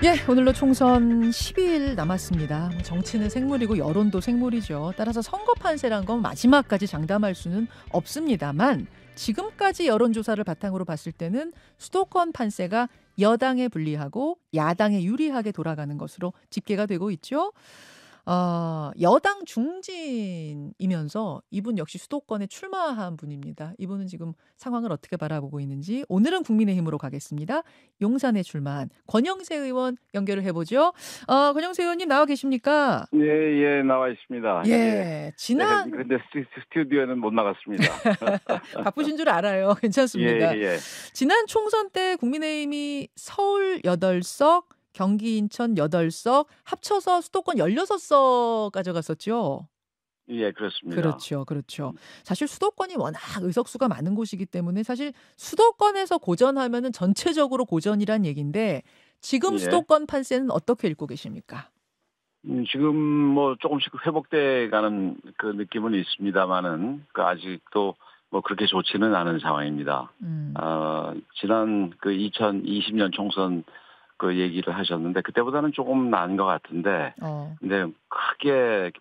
예, 오늘로 총선 12일 남았습니다. 정치는 생물이고 여론도 생물이죠. 따라서 선거 판세란 건 마지막까지 장담할 수는 없습니다만 지금까지 여론조사를 바탕으로 봤을 때는 수도권 판세가 여당에 불리하고 야당에 유리하게 돌아가는 것으로 집계가 되고 있죠. 여당 중진이면서 이분 역시 수도권에 출마한 분입니다. 이분은 지금 상황을 어떻게 바라보고 있는지 오늘은 국민의힘으로 가겠습니다. 용산에 출마한 권영세 의원 연결을 해보죠. 권영세 의원님 나와 계십니까? 예, 나와 있습니다. 예, 지난 그런데 스튜디오에는 못 나갔습니다. 바쁘신 줄 알아요. 괜찮습니다. 예. 지난 총선 때 국민의힘이 서울 8석, 경기 인천 8석 합쳐서 수도권 16석 가져갔었죠. 예, 그렇습니다. 그렇죠. 사실 수도권이 워낙 의석수가 많은 곳이기 때문에 사실 수도권에서 고전하면은 전체적으로 고전이란 얘기인데 지금 수도권 판세는 어떻게 읽고 계십니까? 지금 뭐 조금씩 회복돼 가는 그 느낌은 있습니다만은 아직도 뭐 그렇게 좋지는 않은 상황입니다. 지난 그 2020년 총선 그 얘기를 하셨는데 그때보다는 조금 나은 것 같은데 근데 크게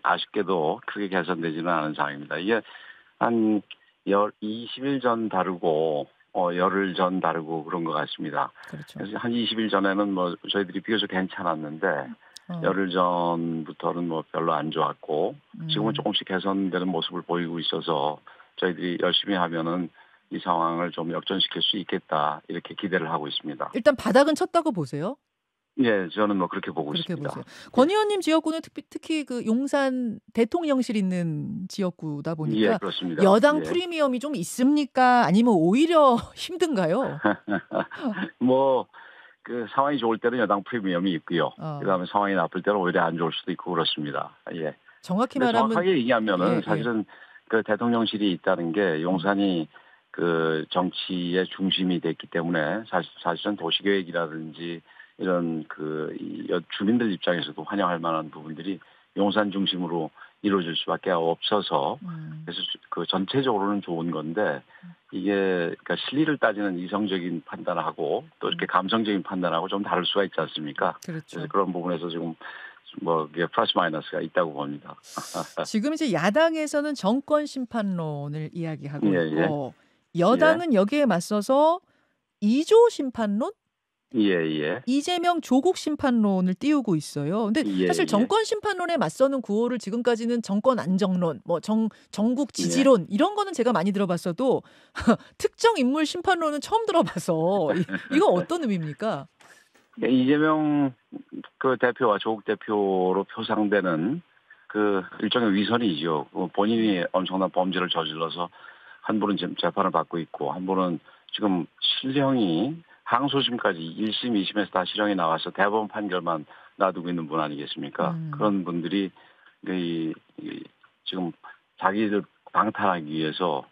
아쉽게도 크게 개선되지는 않은 상황입니다. 이게 한 20일 전 다르고 열흘 전 다르고 그런 것 같습니다. 그렇죠. 그래서 한 20일 전에는 뭐 저희들이 비교적 괜찮았는데 열흘 전부터는 뭐 별로 안 좋았고 지금은 조금씩 개선되는 모습을 보이고 있어서 저희들이 열심히 하면은 이 상황을 좀 역전시킬 수 있겠다 이렇게 기대를 하고 있습니다. 일단 바닥은 쳤다고 보세요? 예, 저는 뭐 그렇게 보고 있습니다. 보세요. 권 의원님 지역구는 특히 그 용산 대통령실 있는 지역구다 보니까 예, 그렇습니다. 여당 프리미엄이 좀 있습니까? 아니면 오히려 힘든가요? 뭐 그 상황이 좋을 때는 여당 프리미엄이 있고요. 그다음에 상황이 나쁠 때는 오히려 안 좋을 수도 있고 그렇습니다. 예. 정확히 말하면 정확하게 얘기하면은 사실은 그 대통령실이 있다는 게 용산이 그 정치의 중심이 됐기 때문에 사실은 도시계획이라든지 이런 주민들 입장에서도 환영할 만한 부분들이 용산 중심으로 이루어질 수밖에 없어서 그래서 그 전체적으로는 좋은 건데 이게 그러니까 실리를 따지는 이성적인 판단하고 또 이렇게 감성적인 판단하고 좀 다를 수가 있지 않습니까? 그렇죠. 그래서 그런 부분에서 지금 뭐 플러스 마이너스가 있다고 봅니다. 지금 이제 야당에서는 정권 심판론을 이야기하고 있고 여당은 여기에 맞서서 2조 심판론? 이재명 조국 심판론을 띄우고 있어요. 근데 사실 정권 심판론에 맞서는 구호를 지금까지는 정권 안정론, 뭐 정국 지지론 이런 거는 제가 많이 들어봤어도 특정 인물 심판론은 처음 들어봐서 이거 어떤 의미입니까? 이재명 그 대표와 조국 대표로 표상되는 그 일종의 위선이죠. 본인이 엄청난 범죄를 저질러서 한 분은 지금 재판을 받고 있고 한 분은 지금 실형이 항소심까지 1심, 2심에서 다 실형이 나와서 대법원 판결만 놔두고 있는 분 아니겠습니까? 그런 분들이 지금 자기들 방탄하기 위해서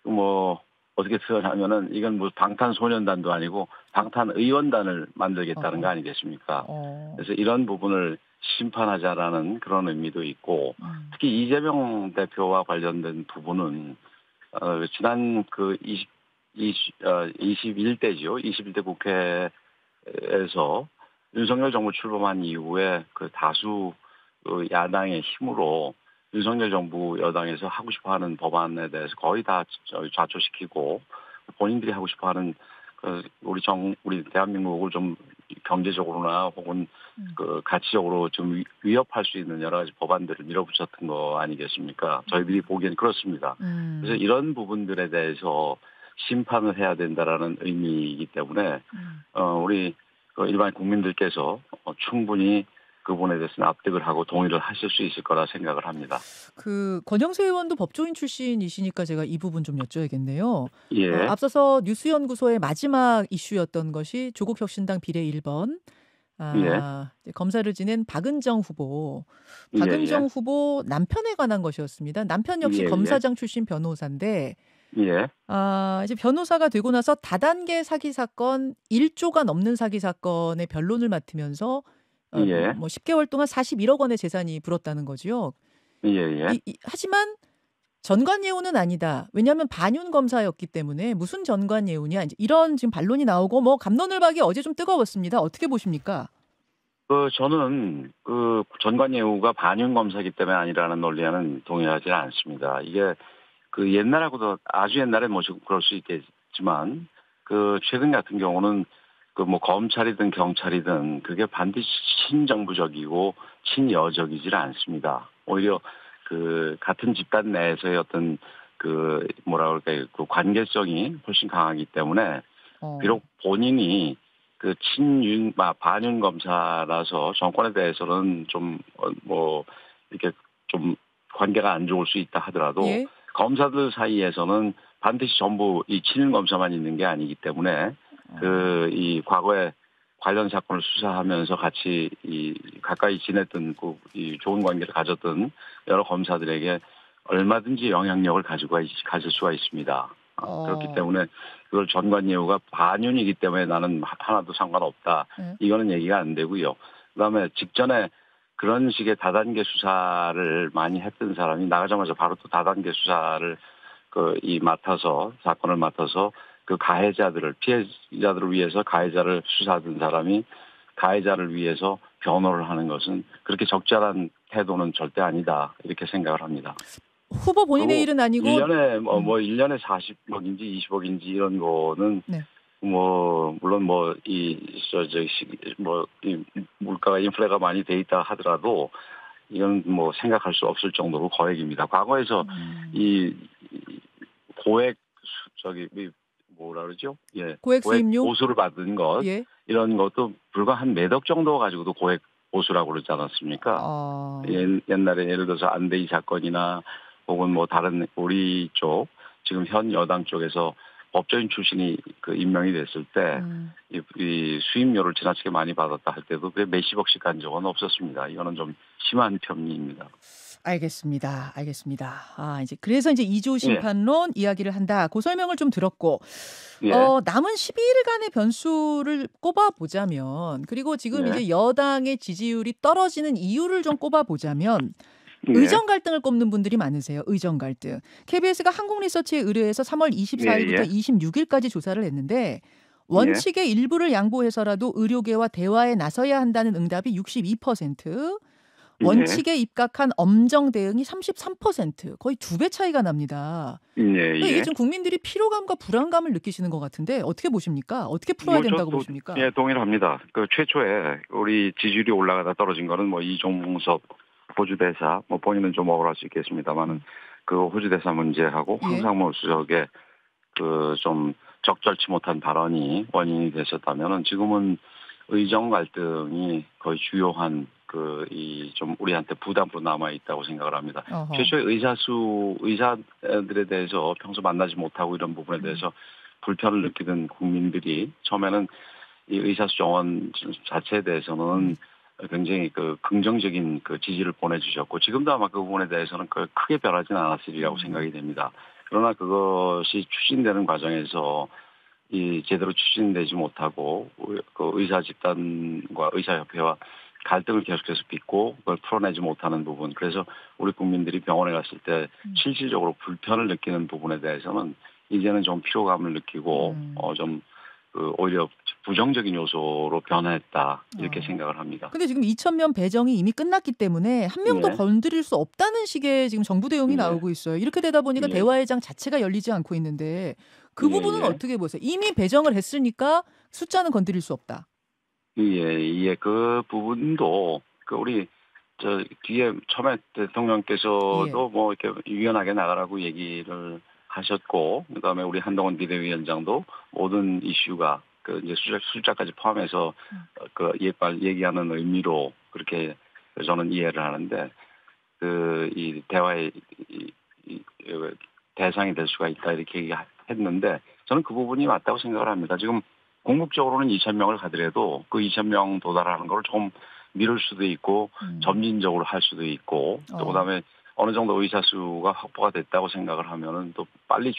뭐 어떻게 표현하면은 이건 뭐 방탄소년단도 아니고 방탄의원단을 만들겠다는 거 아니겠습니까? 그래서 이런 부분을 심판하자라는 그런 의미도 있고 특히 이재명 대표와 관련된 부분은 지난 그 21대죠. 21대 국회에서 윤석열 정부 출범한 이후에 그 다수 야당의 힘으로 윤석열 정부 여당에서 하고 싶어하는 법안에 대해서 거의 다 좌초시키고 본인들이 하고 싶어하는 우리 대한민국을 좀 경제적으로나 혹은 그 가치적으로 좀 위협할 수 있는 여러 가지 법안들을 밀어붙였던 거 아니겠습니까? 저희들이 보기엔 그렇습니다. 그래서 이런 부분들에 대해서 심판을 해야 된다라는 의미이기 때문에 우리 일반 국민들께서 충분히 그 부분에 대해서는 납득을 하고 동의를 하실 수 있을 거라 생각을 합니다. 그 권영세 의원도 법조인 출신이시니까 제가 이 부분 좀 여쭤야겠네요. 예. 앞서서 뉴스연구소의 마지막 이슈였던 것이 조국혁신당 비례 1번 검사를 지낸 박은정 후보. 박은정 후보 남편에 관한 것이었습니다. 남편 역시 검사장 출신 변호사인데 이제 변호사가 되고 나서 다단계 사기 사건 1조가 넘는 사기 사건의 변론을 맡으면서 뭐 10개월 동안 41억 원의 재산이 불었다는 거죠. 하지만 전관예우는 아니다. 왜냐하면 반윤 검사였기 때문에 무슨 전관예우냐. 이제 이런 지금 반론이 나오고 뭐 갑론을박이 어제 좀 뜨거웠습니다. 어떻게 보십니까? 저는 전관예우가 반윤 검사이기 때문에 아니라는 논리와는 동의하지 않습니다. 이게 옛날하고도 아주 옛날에 뭐 지금 그럴 수 있겠지만 최근 같은 경우는 뭐 검찰이든 경찰이든 그게 반드시 친정부적이고 친여적이질 않습니다. 오히려 같은 집단 내에서의 어떤 뭐라 그럴까요, 관계성이 훨씬 강하기 때문에 비록 본인이 반윤 검사라서 정권에 대해서는 좀 이렇게 좀 관계가 안 좋을 수 있다 하더라도 예. 검사들 사이에서는 반드시 전부 이 친윤 검사만 있는 게 아니기 때문에 이 과거에 관련 사건을 수사하면서 같이 가까이 지냈던 이 좋은 관계를 가졌던 여러 검사들에게 얼마든지 영향력을 가질 수가 있습니다. 그렇기 때문에 그걸 전관예우가 반윤이기 때문에 나는 하나도 상관없다. 이거는 얘기가 안 되고요. 그다음에 직전에 그런 식의 다단계 수사를 많이 했던 사람이 나가자마자 바로 또 다단계 수사를 사건을 맡아서 가해자들을, 피해자들을 위해서 가해자를 수사하던 사람이 가해자를 위해서 변호를 하는 것은 그렇게 적절한 태도는 절대 아니다. 이렇게 생각을 합니다. 후보 본인의 일은 아니고 1년에 1년에 40억인지 20억인지 이런 거는 네. 물론 이 물가가 인플레가 많이 돼 있다 하더라도 이건 생각할 수 없을 정도로 거액입니다. 과거에서 이 고액 뭐라 그러죠? 예. 고액 수임료? 보수를 받은 것 예. 이런 것도 불과 한 몇억 정도 가지고도 고액 보수라고 그러지 않았습니까? 옛날에 예를 들어서 안대희 사건이나 혹은 다른 우리 쪽 지금 현 여당 쪽에서 법조인 출신이 임명이 됐을 때 이 수임료를 지나치게 많이 받았다 할 때도 몇십억씩 간 적은 없었습니다. 이거는 좀 심한 편입니다. 알겠습니다. 이제 그래서 이제 2조 심판론 이야기를 한다. 그 설명을 좀 들었고 남은 12일간의 변수를 꼽아보자면 그리고 지금 이제 여당의 지지율이 떨어지는 이유를 좀 꼽아보자면 의정 갈등을 꼽는 분들이 많으세요. 의정 갈등. KBS가 한국리서치에 의뢰해서 3월 24일부터 26일까지 조사를 했는데 원칙의 일부를 양보해서라도 의료계와 대화에 나서야 한다는 응답이 62%, 원칙에 입각한 엄정 대응이 33%, 거의 2배 차이가 납니다. 이게 좀 국민들이 피로감과 불안감을 느끼시는 것 같은데 어떻게 보십니까? 어떻게 풀어야 된다고 보십니까? 예, 동일합니다. 최초에 우리 지지율이 올라가다 떨어진 거는 이종섭 호주대사, 본인은 좀 억울할 수 있겠습니다만은 호주대사 문제하고 황상무 수석의 좀 적절치 못한 발언이 원인이 되셨다면은 지금은 의정 갈등이 거의 주요한 좀 우리한테 부담으로 남아 있다고 생각을 합니다. 최초에 의사들에 대해서 평소 만나지 못하고 이런 부분에 대해서 불편을 느끼던 국민들이 처음에는 이 의사수 정원 자체에 대해서는 굉장히 긍정적인 지지를 보내주셨고 지금도 아마 그 부분에 대해서는 크게 변하지는 않았으리라고 생각이 됩니다. 그러나 그것이 추진되는 과정에서 제대로 추진되지 못하고 의사 집단과 의사협회와 갈등을 계속해서 빚고 그걸 풀어내지 못하는 부분. 그래서 우리 국민들이 병원에 갔을 때 실질적으로 불편을 느끼는 부분에 대해서는 이제는 좀 피로감을 느끼고 좀 오히려 부정적인 요소로 변화했다 이렇게 생각을 합니다. 근데 지금 2,000명 배정이 이미 끝났기 때문에 한 명도 건드릴 수 없다는 식의 지금 정부 대응이 나오고 있어요. 이렇게 되다 보니까 대화의 장 자체가 열리지 않고 있는데 그 부분은 어떻게 보세요? 이미 배정을 했으니까 숫자는 건드릴 수 없다. 그 부분도 우리 뒤에 처음에 대통령께서도 이렇게 유연하게 나가라고 얘기를 하셨고, 그다음에 우리 한동훈 비대위원장도 모든 이슈가 이제 숫자까지 포함해서 얘기하는 의미로 그렇게 저는 이해를 하는데 이 대화의 대상이 될 수가 있다 이렇게 얘기했는데 저는 그 부분이 맞다고 생각을 합니다. 지금 궁극적으로는 2,000명을 가더라도 그 2,000명 도달하는 걸 좀 미룰 수도 있고 점진적으로 할 수도 있고 또 그다음에 어느 정도 의사 수가 확보가 됐다고 생각을 하면은 또 빨리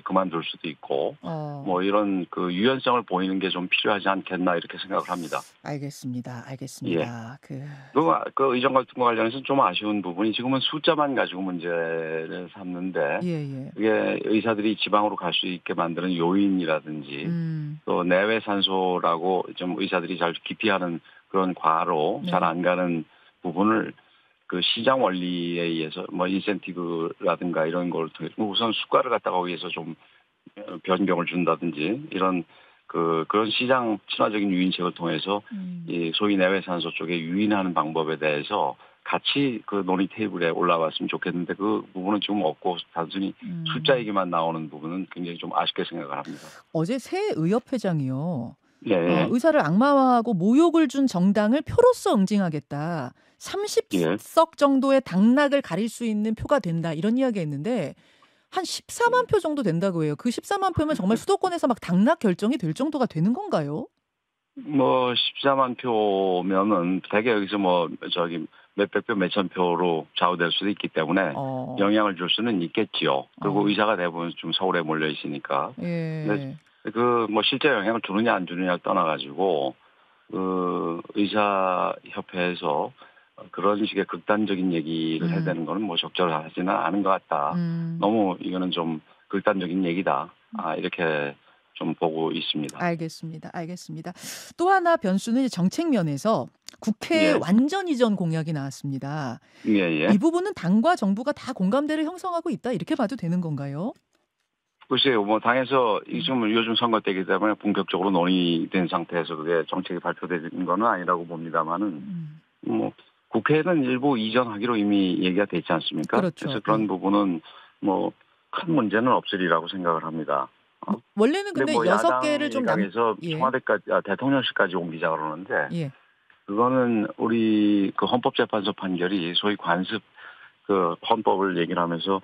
그만둘 수도 있고 어. 뭐 이런 그 유연성을 보이는 게 좀 필요하지 않겠나 이렇게 생각을 합니다. 알겠습니다. 예. 알겠습니다. 그 의정 같은 거 관련해서 좀 아쉬운 부분이 지금은 숫자만 가지고 문제를 삼는데 예예. 그게 의사들이 지방으로 갈 수 있게 만드는 요인이라든지 음. 또 내외 산소라고 좀 의사들이 잘 기피하는 그런 과로 잘 네. 안 가는 부분을 그 시장 원리에 의해서 뭐 인센티브라든가 이런 걸 통해 우선 수가를 갖다가 거기에서 좀 변경을 준다든지 이런 그런 시장 친화적인 유인책을 통해서 음. 이 소위 내외산소 쪽에 유인하는 방법에 대해서 같이 그 논의 테이블에 올라왔으면 좋겠는데 그 부분은 지금 없고 단순히 숫자 음. 얘기만 나오는 부분은 굉장히 좀 아쉽게 생각을 합니다. 어제 새 의협회장이요. 네. 의사를 악마화하고 모욕을 준 정당을 표로서 응징하겠다. 예. 30석 정도의 당락을 가릴 수 있는 표가 된다. 이런 이야기했는데 한 14만 표 정도 된다고 해요. 그 14만 표면 정말 수도권에서 막 당락 결정이 될 정도가 되는 건가요? 뭐 14만 표면은 대개 여기서 뭐 몇백 표, 몇천 표로 좌우될 수도 있기 때문에 어. 영향을 줄 수는 있겠지요. 그리고 어. 의사가 대부분 좀 서울에 몰려 있으니까. 근데 예. 뭐 실제 영향을 주느냐 안 주느냐를 떠나가지고 그 의사협회에서 그런 식의 극단적인 얘기를 해야 음. 되는 거는 뭐 적절하지는 않은 것 같다. 음. 너무 이거는 좀 극단적인 얘기다. 이렇게 좀 보고 있습니다. 알겠습니다. 알겠습니다. 또 하나 변수는 이제 정책 면에서 국회 예, 완전 이전 공약이 나왔습니다. 예, 이 예. 부분은 당과 정부가 다 공감대를 형성하고 있다 이렇게 봐도 되는 건가요? 글쎄요, 뭐 당에서 음. 지금 요즘 선거 때이기 때문에 본격적으로 논의된 상태에서 그게 정책이 발표되는 건 아니라고 봅니다만은 음. 뭐 국회는 일부 이전하기로 이미 얘기가 돼 있지 않습니까? 그렇죠. 그래서 예. 그런 부분은 뭐 큰 문제는 없으리라고 생각을 합니다. 원래는 근데 근데 뭐 여섯 야당 개를 좀 일각에서 예. 청와대까지 대통령실까지 옮기자 그러는데 예. 그거는 우리 그 헌법재판소 판결이 소위 관습 그 헌법을 얘기를 하면서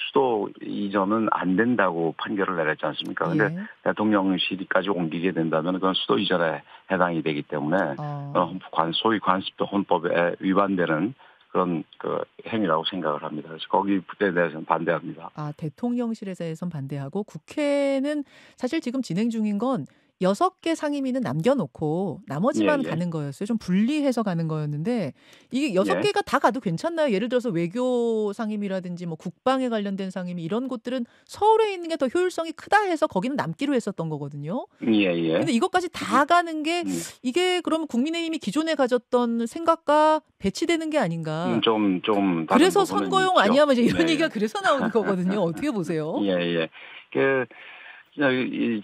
수도 이전은 안 된다고 판결을 내렸지 않습니까? 근데 예. 대통령실까지 옮기게 된다면 그건 수도 이전에 해당이 되기 때문에 어. 소위 관습도 헌법에 위반되는 그런 그 행위라고 생각을 합니다. 그래서 거기에 대해서는 반대합니다. 대통령실에선 반대하고 국회는 사실 지금 진행 중인 건 6개 상임위는 남겨놓고 예, 나머지만 예, 가는 거였어요. 좀 분리해서 가는 거였는데 이게 여섯 예. 개가 다 가도 괜찮나요? 예를 들어서 외교 상임위라든지 뭐 국방에 관련된 상임위 이런 곳들은 서울에 있는 게 더 효율성이 크다 해서 거기는 남기로 했었던 거거든요. 예, 예. 근데 이것까지 다 가는 게 음, 이게 그러면 국민의힘이 기존에 가졌던 생각과 배치되는 게 아닌가. 좀 다른 그래서 부분은 선거용 있죠. 아니야? 뭐 이제 이런 네. 얘기가 그래서 나오는 거거든요. 어떻게 보세요? 예, 예. 그,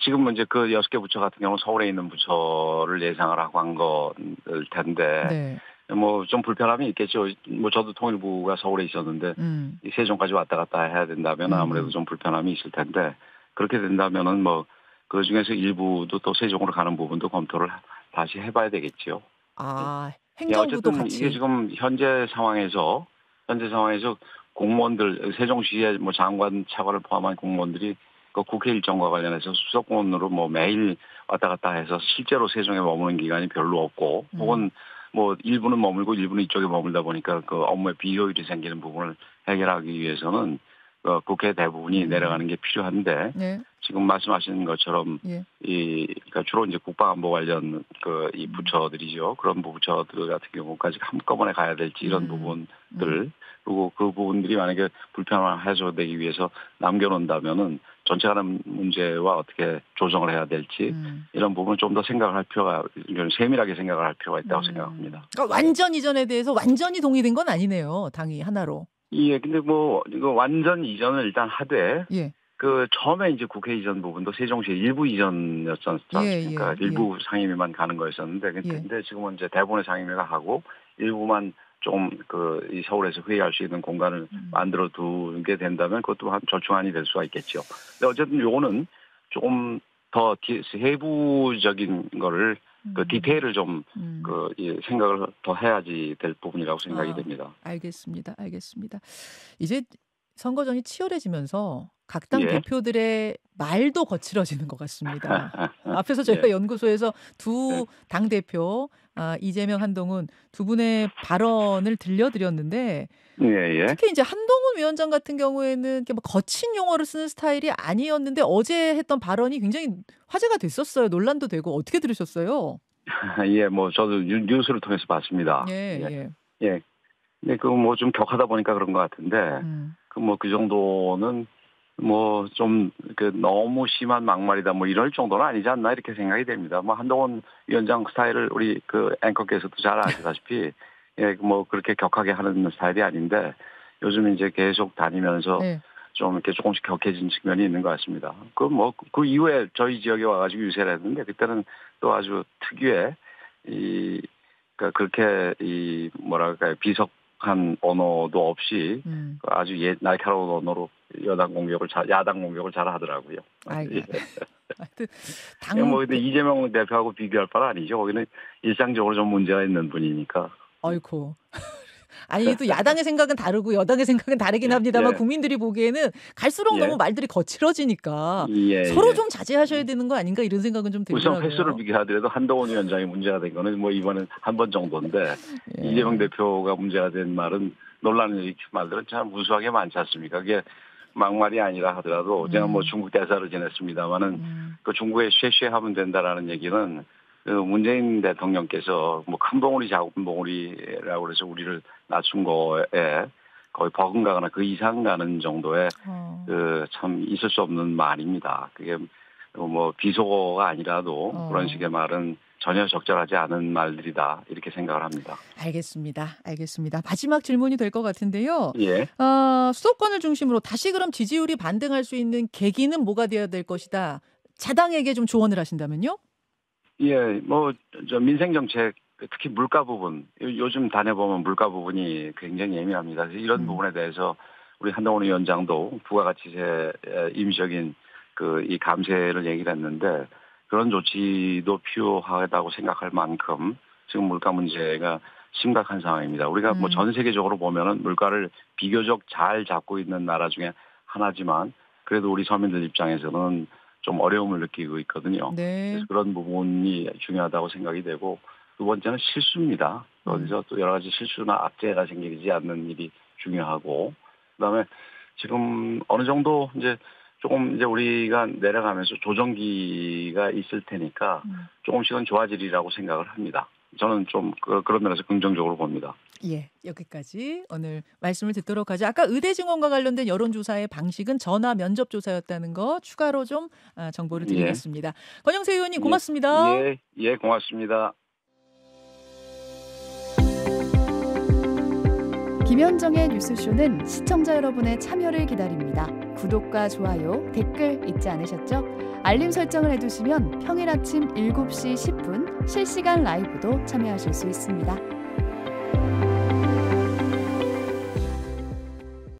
지금 이제 그 6개 부처 같은 경우는 서울에 있는 부처를 예상을 하고 한 거일 텐데, 네. 뭐 좀 불편함이 있겠죠. 뭐 저도 통일부가 서울에 있었는데, 음. 이 세종까지 왔다 갔다 해야 된다면 아무래도 음음. 좀 불편함이 있을 텐데, 그렇게 된다면은 뭐, 그 중에서 일부도 또 세종으로 가는 부분도 검토를 다시 해봐야 되겠지요. 예. 예, 행정부도 어쨌든 이게 같이. 지금 현재 상황에서 공무원들, 세종시의 뭐 장관, 차관을 포함한 공무원들이 그 국회 일정과 관련해서 수도권으로 뭐 매일 왔다 갔다 해서 실제로 세종에 머무는 기간이 별로 없고 음. 혹은 뭐 일부는 머물고 일부는 이쪽에 머물다 보니까 그 업무에 비효율이 생기는 부분을 해결하기 위해서는 국회 대부분이 내려가는 게 필요한데 네. 지금 말씀하신 것처럼 예. 그러니까 주로 이제 국방안보 관련 이 음. 부처들이죠. 그런 부처들 같은 경우까지 한꺼번에 가야 될지 이런 음. 음. 부분들 그리고 그 부분들이 만약에 불편함을 해소되기 위해서 남겨놓는다면은 전체 가는 문제와 어떻게 조정을 해야 될지 음. 이런 부분을 좀 더 생각을 할 필요가 좀 세밀하게 생각을 할 필요가 있다고 생각합니다. 그러니까 완전 이전에 대해서 완전히 동의된 건 아니네요. 당이 하나로. 예, 근데 뭐 이거 완전 이전을 일단 하되 예. 그 처음에 이제 국회 이전 부분도 세종시 일부 이전이었지 않습니까? 예예. 예. 예. 일부 상임위만 가는 거였었는데 예. 근데 지금은 이제 대부분의 상임위가 하고 일부만 좀 이 서울에서 회의할 수 있는 공간을 음. 만들어 두게 된다면 그것도 한 절충안이 될 수가 있겠죠. 근데 어쨌든 요거는 조금 더 세부적인 거를 그 음. 디테일을 좀 음. 생각을 더 해야지 될 부분이라고 생각이 아. 됩니다. 알겠습니다. 알겠습니다. 이제 선거전이 치열해지면서 각 당 예. 대표들의 말도 거칠어지는 것 같습니다. 앞에서 저희가 예. 연구소에서 두 네. 당 대표 이재명, 한동훈 두 분의 발언을 들려드렸는데 예, 예. 특히 이제 한동훈 위원장 같은 경우에는 이렇게 뭐 거친 용어를 쓰는 스타일이 아니었는데 어제 했던 발언이 굉장히 화제가 됐었어요. 논란도 되고 어떻게 들으셨어요? 예, 뭐 저도 뉴스를 통해서 봤습니다. 예, 예. 예. 예. 근데 그 뭐 좀 격하다 보니까 그런 것 같은데 그 뭐 그 정도는 뭐 좀 그 너무 심한 막말이다 뭐 이럴 정도는 아니지 않나 이렇게 생각이 됩니다. 뭐 한동훈 위원장 스타일을 우리 그 앵커께서도 잘 아시다시피 예, 뭐 그렇게 격하게 하는 스타일이 아닌데 요즘 이제 계속 다니면서 네. 좀 이렇게 조금씩 격해진 측면이 있는 것 같습니다. 그 이후에 저희 지역에 와가지고 유세를 했는데 그때는 또 아주 특유의 그러니까 그렇게 뭐랄까요, 비석한 언어도 없이 아주 날카로운 언어로 야당 공격을 잘 하더라고요. 아이고. 예. 하여튼 뭐 근데 이재명 대표하고 비교할 바는 아니죠. 거기는 일상적으로 좀 문제가 있는 분이니까. 아이고. 아니 또 야당의 생각은 다르고 여당의 생각은 다르긴 합니다만 예. 국민들이 보기에는 갈수록 예. 너무 말들이 거칠어지니까 예, 서로 예. 좀 자제하셔야 되는 거 아닌가 이런 생각은 좀 들더라고요. 우선 횟수를 비교하더라도 한동훈 위원장이 문제가 된 거는 뭐 이번엔 한 번 정도인데 예. 이재명 대표가 문제가 된 말은 논란을 일으킨 말들은 참 무수하게 많지 않습니까? 그게 막말이 아니라 하더라도 제가 뭐 중국 대사를 지냈습니다마는 그 중국에 쉐쉐하면 된다라는 얘기는 그 문재인 대통령께서 뭐 큰 봉우리 작은 봉우리라고 그래서 우리를 낮춘 거에 거의 버금가거나 그 이상 가는 정도의 그 참 있을 수 없는 말입니다. 그게 뭐 비속어가 아니라도 그런 식의 말은 전혀 적절하지 않은 말들이다 이렇게 생각을 합니다. 알겠습니다. 마지막 질문이 될 것 같은데요. 예. 수도권을 중심으로 다시 그럼 지지율이 반등할 수 있는 계기는 뭐가 되어야 될 것이다. 자당에게 좀 조언을 하신다면요? 예, 뭐 저 민생 정책 특히 물가 부분 요즘 다녀보면 물가 부분이 굉장히 예민합니다. 그래서 이런 부분에 대해서 우리 한동훈 위원장도 부가가치세 임시적인 이 감세를 얘기를 했는데 그런 조치도 필요하다고 생각할 만큼 지금 물가 문제가 심각한 상황입니다. 우리가 뭐 전 세계적으로 보면은 물가를 비교적 잘 잡고 있는 나라 중에 하나지만 그래도 우리 서민들 입장에서는 좀 어려움을 느끼고 있거든요. 네. 그래서 그런 부분이 중요하다고 생각이 되고 두 번째는 실수입니다. 어디서 또 여러 가지 실수나 악재가 생기지 않는 일이 중요하고 그다음에 지금 어느 정도 이제 조금 이제 우리가 내려가면서 조정기가 있을 테니까 조금씩은 좋아지리라고 생각을 합니다. 저는 좀 그런 면에서 긍정적으로 봅니다. 예, 여기까지 오늘 말씀을 듣도록 하죠. 아까 의대 증원과 관련된 여론조사의 방식은 전화 면접 조사였다는 거 추가로 좀 정보를 드리겠습니다. 권영세 의원님 고맙습니다. 예, 고맙습니다. 김현정의 뉴스쇼는 시청자 여러분의 참여를 기다립니다. 구독과 좋아요, 댓글 잊지 않으셨죠? 알림 설정을 해두시면 평일 아침 7시 10분 실시간 라이브도 참여하실 수 있습니다.